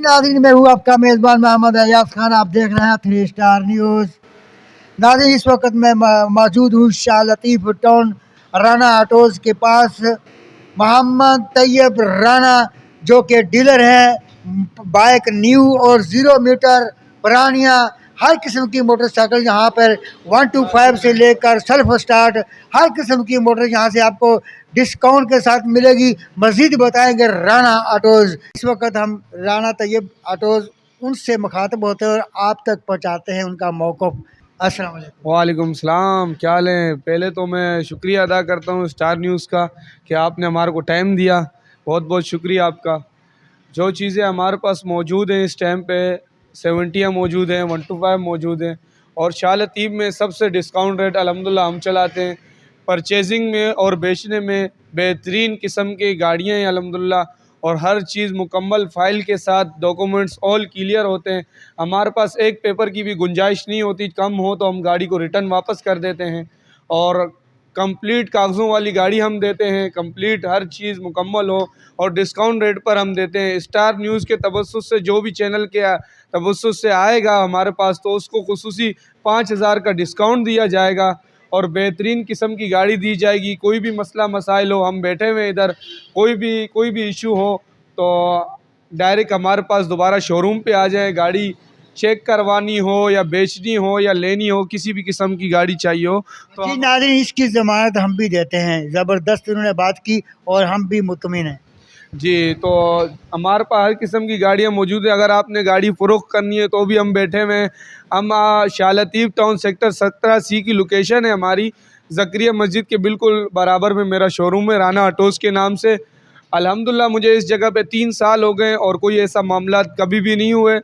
नाज़रीन, मैं हूँ आपका मेज़बान मोहम्मद अयाज खान। आप देख रहे हैं 3 स्टार न्यूज़। नाज़रीन, इस वक्त मैं मौजूद हूँ शाह लतीफ़ टाउन राना ऑटोज़ के पास। मोहम्मद तैयब राना जो कि डीलर हैं बाइक न्यू और 0 मीटर पुरानियाँ हर किस्म की मोटरसाइकिल यहाँ पर 125 से लेकर सेल्फ स्टार्ट हर किस्म की मोटर यहाँ से आपको डिस्काउंट के साथ मिलेगी। मज़ीद बताएंगे राना ऑटोज़। इस वक्त हम राना तैयब ऑटोज़ उनसे मुखातब होते हैं और आप तक पहुँचाते हैं उनका मौक़िफ़। अस्सलाम वालेकुम। वालेकुम सलाम, क्या हाल है। पहले तो मैं शुक्रिया अदा करता हूँ स्टार न्यूज़ का कि आपने हमारे को टाइम दिया। बहुत बहुत शुक्रिया आपका। जो चीज़ें हमारे पास मौजूद हैं इस टाइम पे 70 मौजूद हैं, 125 मौजूद हैं और शाह लतीफ़ में सबसे डिस्काउंट रेट अल्हम्दुलिल्लाह हम चलाते हैं। परचेजिंग में और बेचने में बेहतरीन किस्म की गाड़ियाँ हैं अल्हम्दुलिल्लाह और हर चीज़ मुकम्मल फ़ाइल के साथ, डॉक्यूमेंट्स ऑल क्लियर होते हैं। हमारे पास एक पेपर की भी गुंजाइश नहीं होती, कम हो तो हम गाड़ी को रिटर्न वापस कर देते हैं और कंप्लीट कागज़ों वाली गाड़ी हम देते हैं। कंप्लीट हर चीज़ मुकम्मल हो और डिस्काउंट रेट पर हम देते हैं। स्टार न्यूज़ के तवज्जुह से जो भी चैनल के तवज्जुह से आएगा हमारे पास तो उसको खुसूसी 5000 का डिस्काउंट दिया जाएगा और बेहतरीन किस्म की गाड़ी दी जाएगी। कोई भी मसला मसाइल हो, हम बैठे हुए इधर, कोई भी इशू हो तो डायरेक्ट हमारे पास दोबारा शोरूम पे आ जाए। गाड़ी चेक करवानी हो या बेचनी हो या लेनी हो, किसी भी किस्म की गाड़ी चाहिए हो तो जी नाज़रीन, इसकी ज़मानत हम भी देते हैं। ज़बरदस्त उन्होंने बात की और हम भी मुतमिन हैं। जी। तो हमारे पास हर किस्म की गाड़ियाँ मौजूद है। अगर आपने गाड़ी फ़रोख्त करनी है तो भी हम बैठे हुए हैं। हम Shah Latif town sector 17C की लोकेशन है हमारी। ज़करिया मस्जिद के बिल्कुल बराबर में मेरा शोरूम है राना ऑटोज़ के नाम से। अल्हम्दुलिल्लाह मुझे इस जगह पे 3 साल हो गए और कोई ऐसा मामला कभी भी नहीं हुए।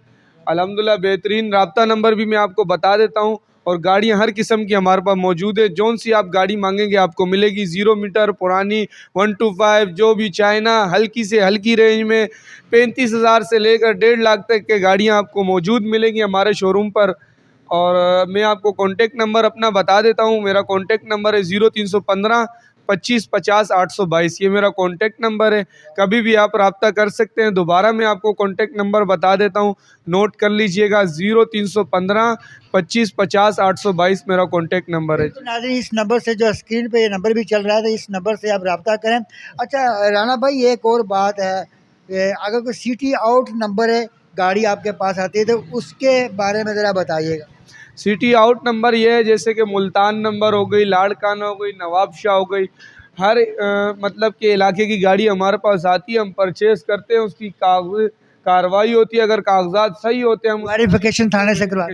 अल्हम्दुलिल्लाह बेहतरीन राब्ता नंबर भी मैं आपको बता देता हूँ और गाड़ियाँ हर किस्म की हमारे पास मौजूद है। जौन सी आप गाड़ी मांगेंगे आपको मिलेगी। 0 मीटर पुरानी 125 जो भी चाइना हल्की से हल्की रेंज में 35,000 से लेकर 1.5 लाख तक के गाड़ियाँ आपको मौजूद मिलेंगी हमारे शोरूम पर। और मैं आपको कॉन्टेक्ट नंबर अपना बता देता हूँ। मेरा कॉन्टेक्ट नंबर है 0315 25 50 822। ये मेरा कॉन्टेक्ट नंबर है, कभी भी आप रब्ता कर सकते हैं। दोबारा मैं आपको कॉन्टेक्ट नंबर बता देता हूँ, नोट कर लीजिएगा। 0315 25 50 822 मेरा कॉन्टेक्ट नंबर है। तो नाज़रीन, इस नंबर से जो स्क्रीन पे ये नंबर भी चल रहा है तो इस नंबर से आप रब्ता करें। अच्छा राना भाई, एक और बात है कि अगर कोई सिटी आउट नंबर है गाड़ी आपके पास आती है तो उसके बारे में ज़रा बताइएगा। सिटी आउट नंबर ये है जैसे कि मुल्तान नंबर हो गई, लाड़काना हो गई, नवाबशाह हो गई, हर मतलब के इलाके की गाड़ी हमारे पास आती है। हम परचेज़ करते हैं, उसकी कार्रवाई होती है। अगर कागजात सही होते हैं हम वेरिफिकेशन थाने से करवा।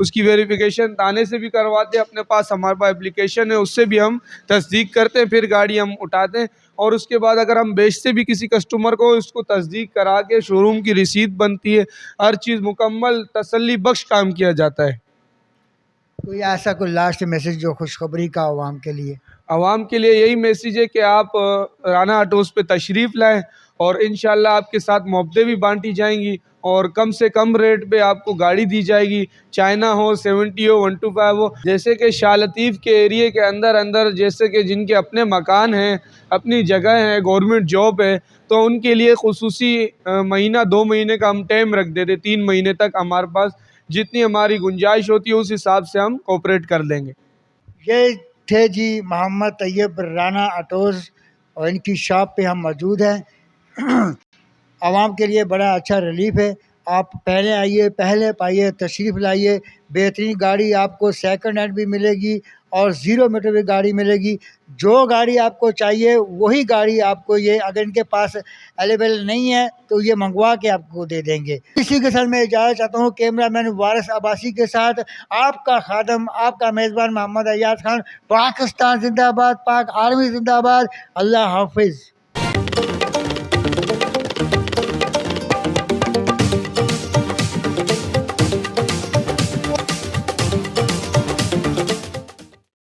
उसकी वेरिफिकेशन थाने से भी करवाते हैं। अपने पास हमारे पास एप्लीकेशन है, उससे भी हम तस्दीक करते हैं, फिर गाड़ी हम उठाते हैं। और उसके बाद अगर हम बेचते भी किसी कस्टमर को, उसको तस्दीक करा के शोरूम की रसीद बनती है। हर चीज़ मुकम्मल तसल्ली बख्श काम किया जाता है। कोई ऐसा कोई लास्ट मैसेज जो खुशखबरी का आवाम के लिए? आवाम के लिए यही मैसेज है कि आप राना ऑटोज़ पे तशरीफ़ लाएँ और इंशाल्लाह आपके साथ मुआवज़े भी बांटी जाएंगी और कम से कम रेट पे आपको गाड़ी दी जाएगी। चाइना हो, 70 हो, 125 हो। जैसे कि शाह लतीफ़ के एरिए के अंदर अंदर जैसे कि जिनके अपने मकान हैं, अपनी जगह है, गवर्नमेंट जॉब है, तो उनके लिए खुसूसी महीना 2 महीने का हम टाइम रख देते, 3 महीने तक हमारे पास जितनी हमारी गुंजाइश होती है उस हिसाब से हम कोऑपरेट कर देंगे। ये थे जी मोहम्मद तैयब राना ऑटोज़ और इनकी शॉप पे हम मौजूद हैं। आवाम के लिए बड़ा अच्छा रिलीफ है। आप पहले आइए, पहले पाइए, तशरीफ़ लाइए। बेहतरीन गाड़ी आपको सेकंड हैंड भी मिलेगी और 0 मीटर भी गाड़ी मिलेगी। जो गाड़ी आपको चाहिए वही गाड़ी आपको, ये अगर इनके पास अवेलेबल नहीं है तो ये मंगवा के आपको दे देंगे। इसी के साथ मैं इजाज़त चाहता हूँ कैमरामैन वारिस अब्बासी के साथ। आपका खादम, आपका मेज़बान मोहम्मद अयाज खान। पाकिस्तान जिंदाबाद, पाक आर्मी जिंदाबाद। अल्लाह हाफिज़।